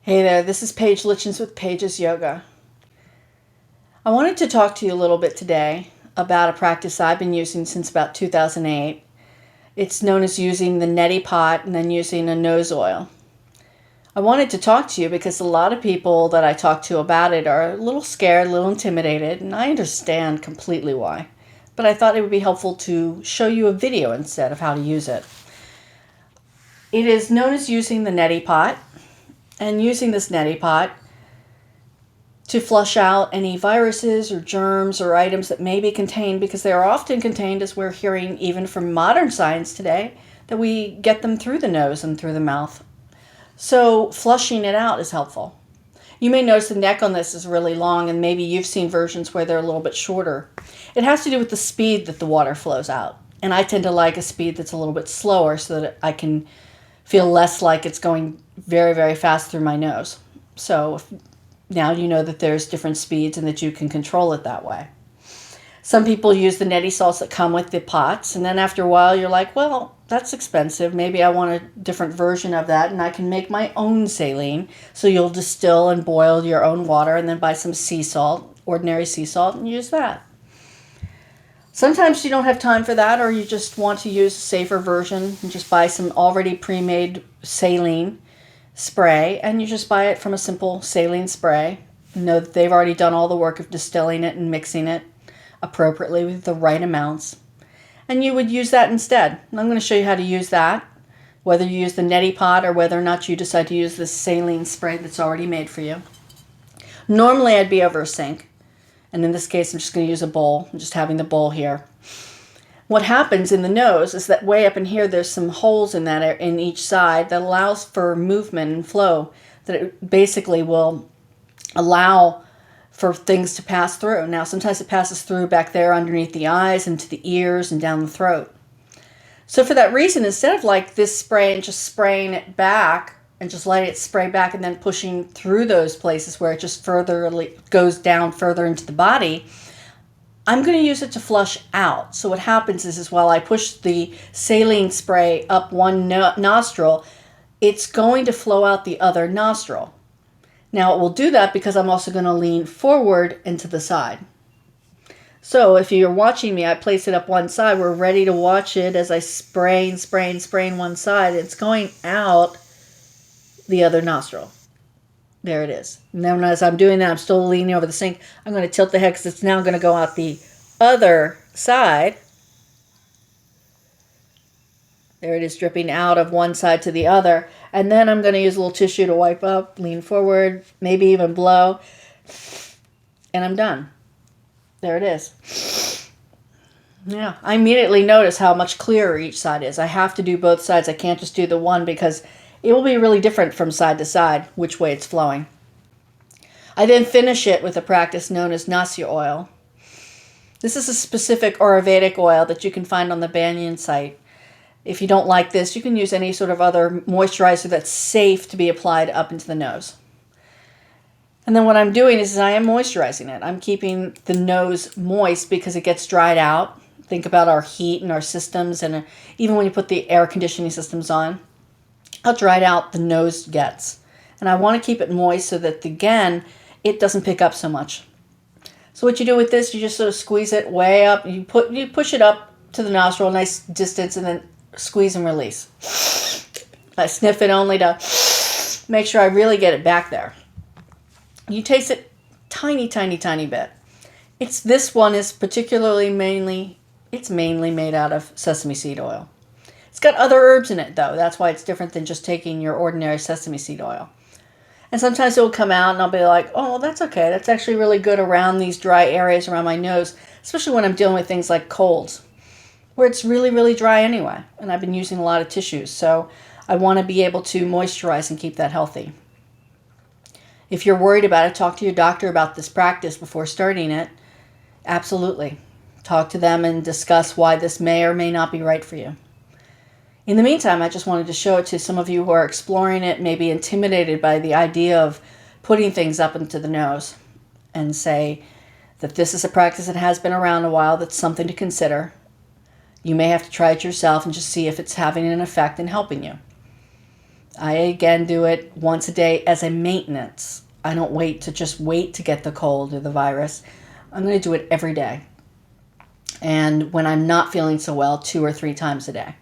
Hey there, this is Paige Litchens with Paige's Yoga. I wanted to talk to you a little bit today about a practice I've been using since about 2008. It's known as using the Neti Pot and then using a nose oil. I wanted to talk to you because a lot of people that I talk to about it are a little scared, a little intimidated, and I understand completely why. But I thought it would be helpful to show you a video instead of how to use it. It is known as using the Neti Pot. And using this Neti Pot to flush out any viruses or germs or items that may be contained, because they are often contained, as we're hearing even from modern science today, that we get them through the nose and through the mouth. So flushing it out is helpful. You may notice the neck on this is really long, and maybe you've seen versions where they're a little bit shorter. It has to do with the speed that the water flows out. And I tend to like a speed that's a little bit slower so that I can feel less like it's going very, very fast through my nose. So now you know that there's different speeds and that you can control it that way. Some people use the Neti Salts that come with the pots, and then after a while you're like, well, that's expensive. Maybe I want a different version of that, and I can make my own saline. So you'll distill and boil your own water and then buy some sea salt, ordinary sea salt, and use that. Sometimes you don't have time for that, or you just want to use a safer version and just buy some already pre-made saline spray, and you just buy it from a simple saline spray. You know that they've already done all the work of distilling it and mixing it appropriately with the right amounts. And you would use that instead. And I'm going to show you how to use that, whether you use the Neti Pot or whether or not you decide to use this saline spray that's already made for you. Normally I'd be over a sink. And in this case, I'm just going to use a bowl. I'm just having the bowl here. What happens in the nose is that way up in here, there's some holes in that in each side that allows for movement and flow. That it basically will allow for things to pass through. Now, sometimes it passes through back there underneath the eyes, into the ears, and down the throat. So for that reason, instead of like this spray and just spraying it back, and just letting it spray back and then pushing through those places where it just further goes down further into the body, I'm going to use it to flush out. So what happens is while I push the saline spray up one nostril, it's going to flow out the other nostril. Now it will do that because I'm also going to lean forward and to the side. So if you're watching me, I place it up one side. We're ready to watch it as I spray one side. It's going out the other nostril. There it is. And then as I'm doing that, I'm still leaning over the sink. I'm going to tilt the head because it's now going to go out the other side. There it is, dripping out of one side to the other. And then I'm going to use a little tissue to wipe up, lean forward, maybe even blow. And I'm done. There it is. Yeah, I immediately notice how much clearer each side is. I have to do both sides. I can't just do the one because it will be really different from side to side which way it's flowing. I then finish it with a practice known as naysa oil. This is a specific Ayurvedic oil that you can find on the Banyan site. If you don't like this, you can use any sort of other moisturizer that's safe to be applied up into the nose. And then what I'm doing is I am moisturizing it. I'm keeping the nose moist because it gets dried out. Think about our heat and our systems, and even when you put the air conditioning systems on, how dried out the nose gets. And I want to keep it moist so that, again, it doesn't pick up so much. So what you do with this, you just sort of squeeze it way up. You push it up to the nostril, a nice distance, and then squeeze and release. I sniff it only to make sure I really get it back there. You taste it tiny, tiny, tiny bit. This one is mainly made out of sesame seed oil. It's got other herbs in it, though. That's why it's different than just taking your ordinary sesame seed oil. And sometimes it will come out and I'll be like, oh, that's okay. That's actually really good around these dry areas around my nose, especially when I'm dealing with things like colds, where it's really, really dry anyway. And I've been using a lot of tissues, so I want to be able to moisturize and keep that healthy. If you're worried about it, talk to your doctor about this practice before starting it. Absolutely. Talk to them and discuss why this may or may not be right for you. In the meantime, I just wanted to show it to some of you who are exploring it, maybe intimidated by the idea of putting things up into the nose, and say that this is a practice that has been around a while, that's something to consider. You may have to try it yourself and just see if it's having an effect in helping you. I again do it once a day as a maintenance. I don't wait to get the cold or the virus. I'm going to do it every day. And when I'm not feeling so well, 2 or 3 times a day.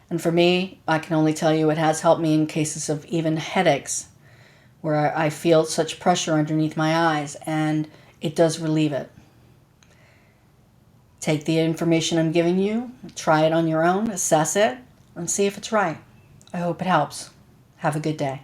And for me, I can only tell you it has helped me in cases of even headaches where I feel such pressure underneath my eyes, and it does relieve it. Take the information I'm giving you, try it on your own, assess it, and see if it's right. I hope it helps. Have a good day.